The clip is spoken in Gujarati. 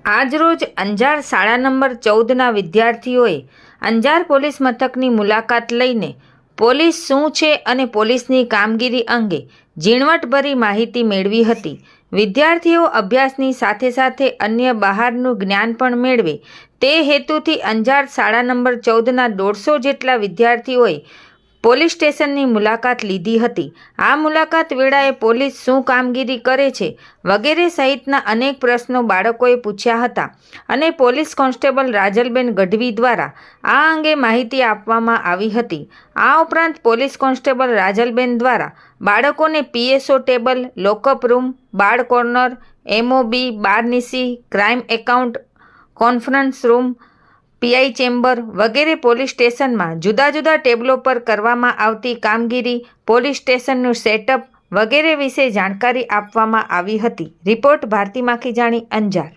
આજરોજ અંજાર શાળા નંબર 14ના વિદ્યાર્થીઓએ અંજાર પોલીસ મથકની મુલાકાત લઈને પોલીસ શું છે અને પોલીસની કામગીરી અંગે ઝીણવટભરી માહિતી મેળવી હતી. વિદ્યાર્થીઓ અભ્યાસની સાથે સાથે અન્ય બહારનું જ્ઞાન પણ મેળવે તે હેતુથી અંજાર શાળા નંબર 14ના 150 જેટલા વિદ્યાર્થીઓએ પોલીસ સ્ટેશનની મુલાકાત લીધી હતી. આ મુલાકાત વેળાએ પોલીસ શું કામગીરી કરે છે વગેરે સહિતના અનેક પ્રશ્નો બાળકોએ પૂછ્યા હતા અને પોલીસ કોન્સ્ટેબલ રાજલબેન ગઢવી દ્વારા આ અંગે માહિતી આપવામાં આવી હતી. આ ઉપરાંત પોલીસ કોન્સ્ટેબલ રાજલબેન દ્વારા બાળકોને પીએસઓ ટેબલ, લોકઅપ રૂમ, બાળ કોર્નર, એમઓબી, બારનીસી, crime account, conference room, PI chamber વગેરે પોલીસ સ્ટેશનમાં જુદા જુદા ટેબલો પર કરવામાં આવતી કામગીરી, પોલીસ સ્ટેશનનું સેટઅપ વગેરે વિશે જાણકારી આપવામાં આવી હતી. રિપોર્ટ ભારતી માખીજાણી, અંજાર.